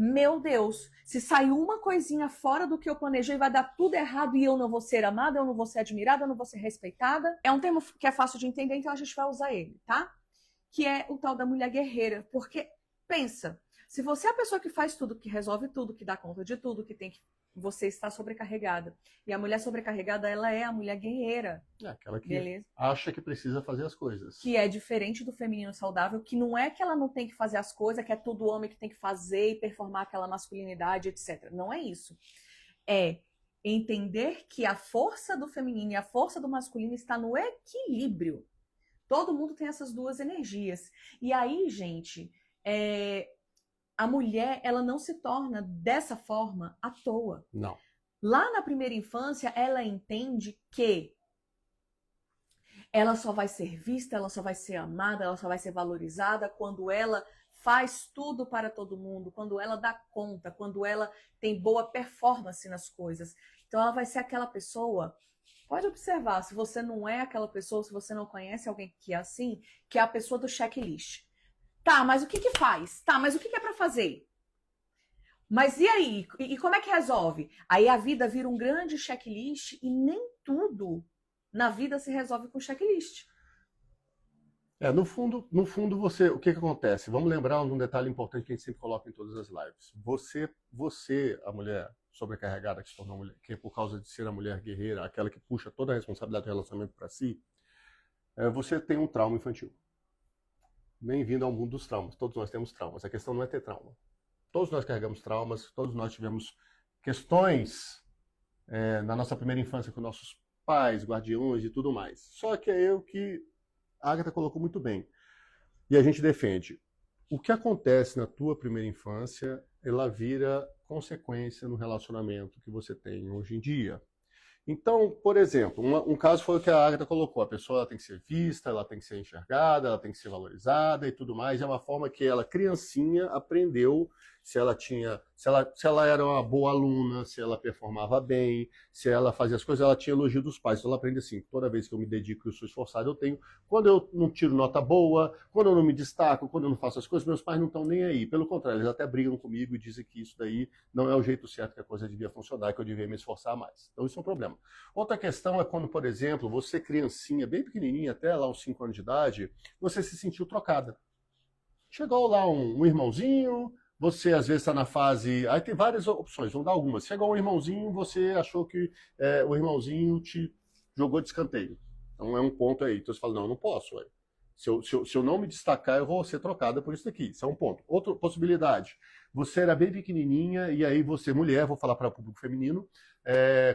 Meu Deus, se sair uma coisinha fora do que eu planejei, vai dar tudo errado e eu não vou ser amada, eu não vou ser admirada, eu não vou ser respeitada. É um termo que é fácil de entender, então a gente vai usar ele, tá? Que é o tal da mulher guerreira. Porque, pensa, se você é a pessoa que faz tudo, que resolve tudo, que dá conta de tudo, que tem que... Você está sobrecarregada. E a mulher sobrecarregada, ela é a mulher guerreira. É aquela que beleza? Acha que precisa fazer as coisas. Que é diferente do feminino saudável, que não é que ela não tem que fazer as coisas, que é todo homem que tem que fazer e performar aquela masculinidade, etc. Não é isso. É entender que a força do feminino e a força do masculino está no equilíbrio. Todo mundo tem essas duas energias. E aí, gente, a mulher, ela não se torna dessa forma à toa. Não. Lá na primeira infância, ela entende que ela só vai ser vista, ela só vai ser amada, ela só vai ser valorizada quando ela faz tudo para todo mundo, quando ela dá conta, quando ela tem boa performance nas coisas. Então ela vai ser aquela pessoa... Pode observar, se você não é aquela pessoa, se você não conhece alguém que é assim, que é a pessoa do checklist. Tá, mas o que que faz? Tá, mas o que que é pra fazer? Mas e aí? E como é que resolve? Aí a vida vira um grande checklist e nem tudo na vida se resolve com checklist. No fundo você, o que acontece? Vamos lembrar de um detalhe importante que a gente sempre coloca em todas as lives. Você, a mulher sobrecarregada que se tornou mulher, que é por causa de ser a mulher guerreira, aquela que puxa toda a responsabilidade do relacionamento para si, você tem um trauma infantil. Bem-vindo ao mundo dos traumas. Todos nós temos traumas. A questão não é ter trauma. Todos nós carregamos traumas, todos nós tivemos questões na nossa primeira infância com nossos pais, guardiões e tudo mais. Só que é o que a Agatha colocou muito bem. E a gente defende. O que acontece na tua primeira infância, ela vira consequência no relacionamento que você tem hoje em dia. Então, por exemplo, um caso foi o que a Agatha colocou. A pessoa ela tem que ser vista, ela tem que ser enxergada, ela tem que ser valorizada e tudo mais. É uma forma que ela, criancinha, aprendeu se ela era uma boa aluna, se ela performava bem, se ela fazia as coisas, ela tinha elogio dos pais. Então ela aprende assim, toda vez que eu me dedico e eu sou esforçado, eu tenho. Quando eu não tiro nota boa, quando eu não me destaco, quando eu não faço as coisas, meus pais não estão nem aí. Pelo contrário, eles até brigam comigo e dizem que isso daí não é o jeito certo que a coisa devia funcionar, que eu devia me esforçar mais. Então isso é um problema. Outra questão é quando, por exemplo, você criancinha, bem pequenininha, até lá uns 5 anos de idade, você se sentiu trocada. Chegou lá um irmãozinho, você às vezes está na fase... Aí tem várias opções, vamos dar algumas. Chegou um irmãozinho, você achou que o irmãozinho te jogou de escanteio. Então é um ponto aí. Então você fala, não, eu não posso. Ué. Se eu não me destacar, eu vou ser trocada por isso daqui. Isso é um ponto. Outra possibilidade. Você era bem pequenininha e aí você, mulher, vou falar para o público feminino,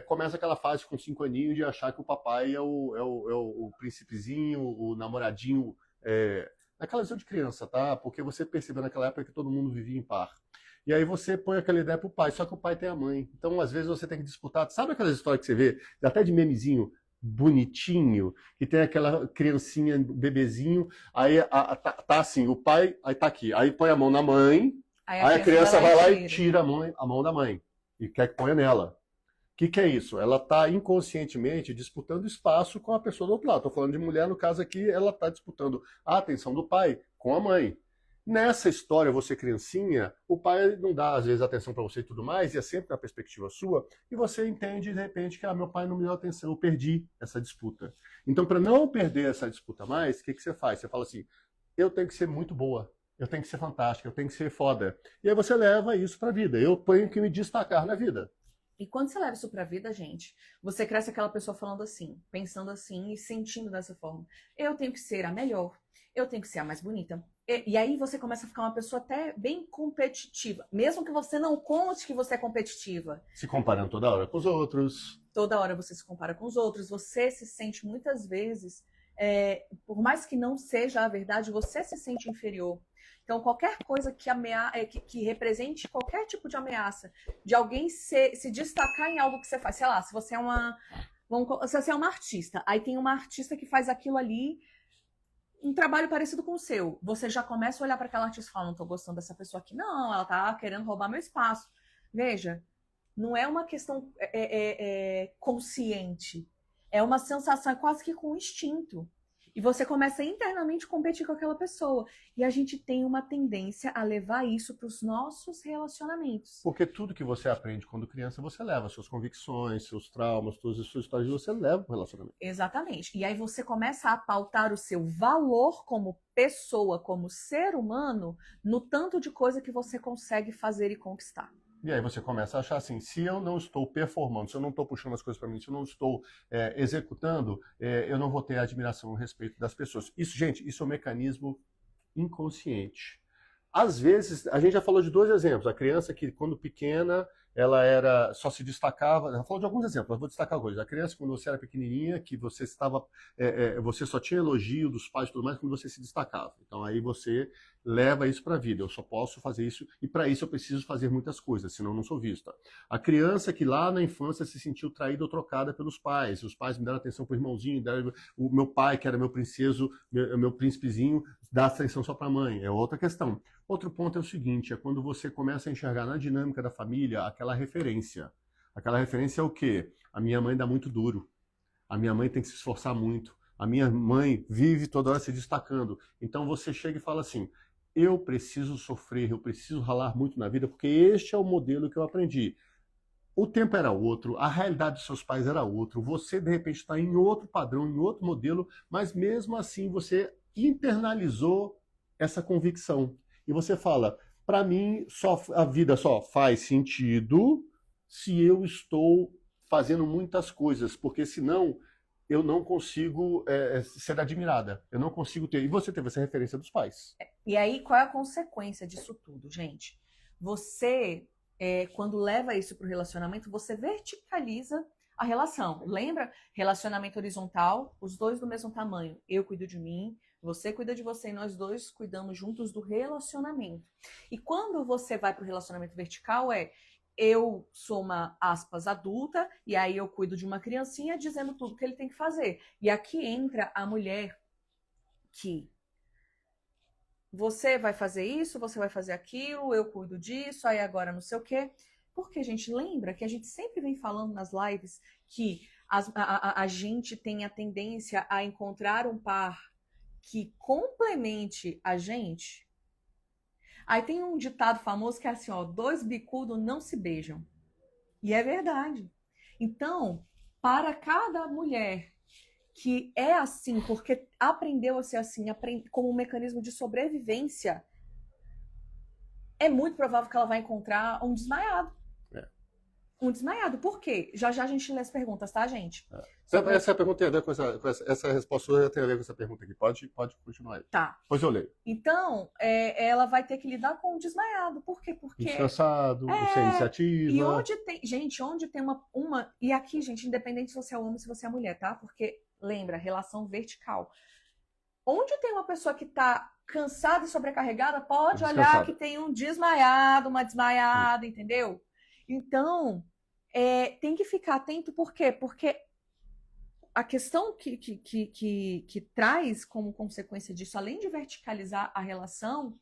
começa aquela fase com 5 aninhos de achar que o papai é o príncipezinho, o namoradinho... Naquela visão de criança, tá? Porque você percebeu naquela época que todo mundo vivia em par. E aí você põe aquela ideia pro pai, só que o pai tem a mãe. Então, às vezes, você tem que disputar. Sabe aquelas histórias que você vê, até de memezinho bonitinho, que tem aquela criancinha, bebezinho, aí tá assim, o pai, aí tá aqui. Aí põe a mão na mãe, aí a criança vai lá e tira a mão da mãe. E quer que ponha nela. O que é isso? Ela está inconscientemente disputando espaço com a pessoa do outro lado. Estou falando de mulher, no caso aqui, ela está disputando a atenção do pai com a mãe. Nessa história, você criancinha, o pai não dá, às vezes, atenção para você e tudo mais, e é sempre na perspectiva sua, e você entende, de repente, que meu pai não me deu atenção, eu perdi essa disputa. Então, para não perder essa disputa mais, o que você faz? Você fala assim, eu tenho que ser muito boa, eu tenho que ser fantástica, eu tenho que ser foda. E aí você leva isso para a vida. Eu tenho que me destacar na vida. E quando você leva isso pra vida, gente, você cresce aquela pessoa falando assim, pensando assim e sentindo dessa forma. Eu tenho que ser a melhor, eu tenho que ser a mais bonita. E aí você começa a ficar uma pessoa até bem competitiva. Mesmo que você não conte que você é competitiva. Se comparando toda hora com os outros. Toda hora você se compara com os outros. Você se sente muitas vezes, por mais que não seja a verdade, você se sente inferior. Então, qualquer coisa que represente qualquer tipo de ameaça, de alguém se destacar em algo que você faz, sei lá, se você é se você é uma artista, aí tem uma artista que faz aquilo ali, um trabalho parecido com o seu, você já começa a olhar para aquela artista e fala, não tô gostando dessa pessoa aqui, não, ela tá querendo roubar meu espaço. Veja, não é uma questão consciente, é uma sensação, é quase que com instinto. E você começa internamente a competir com aquela pessoa. E a gente tem uma tendência a levar isso para os nossos relacionamentos. Porque tudo que você aprende quando criança, você leva. Suas convicções, seus traumas, todas as suas histórias, você leva para o relacionamento. Exatamente. E aí você começa a pautar o seu valor como pessoa, como ser humano, no tanto de coisa que você consegue fazer e conquistar. E aí você começa a achar assim, se eu não estou performando, se eu não estou puxando as coisas para mim, se eu não estou executando, eu não vou ter a admiração e o respeito das pessoas. Isso, gente, isso é um mecanismo inconsciente. Às vezes, a gente já falou de 2 exemplos. A criança que, quando pequena, ela só se destacava. Já falou de alguns exemplos, mas vou destacar alguns. A criança, quando você era pequenininha, que você você só tinha elogio dos pais e tudo mais quando você se destacava. Então aí você leva isso para a vida. Eu só posso fazer isso e para isso eu preciso fazer muitas coisas, senão eu não sou vista. A criança que lá na infância se sentiu traída ou trocada pelos pais. Os pais me deram atenção para o irmãozinho, o meu pai, que era meu princeso, meu príncipezinho, dá atenção só para a mãe. É outra questão. Outro ponto é o seguinte, é quando você começa a enxergar na dinâmica da família aquela referência. Aquela referência é o quê? A minha mãe dá muito duro. A minha mãe tem que se esforçar muito. A minha mãe vive toda hora se destacando. Então você chega e fala assim, eu preciso sofrer, eu preciso ralar muito na vida, porque este é o modelo que eu aprendi. O tempo era outro, a realidade dos seus pais era outro, você de repente está em outro padrão, em outro modelo, mas mesmo assim você internalizou essa convicção. E você fala, para mim, a vida só faz sentido se eu estou fazendo muitas coisas, porque senão eu não consigo ser admirada, eu não consigo ter. E você teve essa referência dos pais. E aí, qual é a consequência disso tudo, gente? Você, quando leva isso para o relacionamento, você verticaliza a relação. Lembra? Relacionamento horizontal, os dois do mesmo tamanho. Eu cuido de mim, você cuida de você e nós dois cuidamos juntos do relacionamento. E quando você vai para o relacionamento vertical, eu sou uma, aspas, adulta, e aí eu cuido de uma criancinha dizendo tudo que ele tem que fazer. E aqui entra a mulher que você vai fazer isso, você vai fazer aquilo, eu cuido disso, aí agora não sei o quê. Porque, gente, lembra que a gente sempre vem falando nas lives que a gente tem a tendência a encontrar um par que complemente a gente. Aí tem um ditado famoso que é assim, ó, 2 bicudos não se beijam. E é verdade. Então, para cada mulher que é assim, porque aprendeu a ser assim, como um mecanismo de sobrevivência, é muito provável que ela vai encontrar um desmaiado. Um desmaiado. Por quê? Já já a gente lê as perguntas, tá, gente? Essa pergunta tem a ver com essa resposta tem a ver com essa pergunta aqui. Pode continuar aí. Tá. Depois eu leio. Então, ela vai ter que lidar com o desmaiado. Por quê? Porque descansado, sem iniciativa. E onde tem, gente, onde tem uma... E aqui, gente, independente se você é homem ou se você é mulher, tá? Porque, lembra, relação vertical. Onde tem uma pessoa que tá cansada e sobrecarregada, pode olhar que tem um desmaiado, uma desmaiada, entendeu? Então, tem que ficar atento, por quê? Porque a questão que traz como consequência disso, além de verticalizar a relação,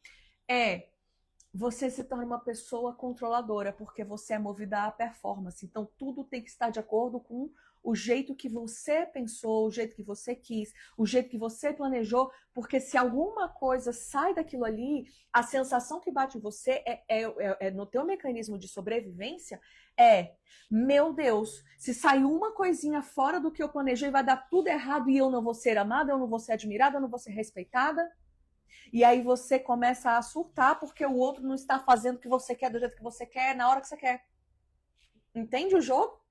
você se torna uma pessoa controladora, porque você é movida à performance. Então, tudo tem que estar de acordo com o jeito que você pensou, o jeito que você quis, o jeito que você planejou, porque se alguma coisa sai daquilo ali, a sensação que bate em você no teu mecanismo de sobrevivência meu Deus, se sair uma coisinha fora do que eu planejei, vai dar tudo errado e eu não vou ser amada, eu não vou ser admirada, eu não vou ser respeitada. E aí você começa a surtar porque o outro não está fazendo o que você quer, do jeito que você quer, na hora que você quer. Entende o jogo?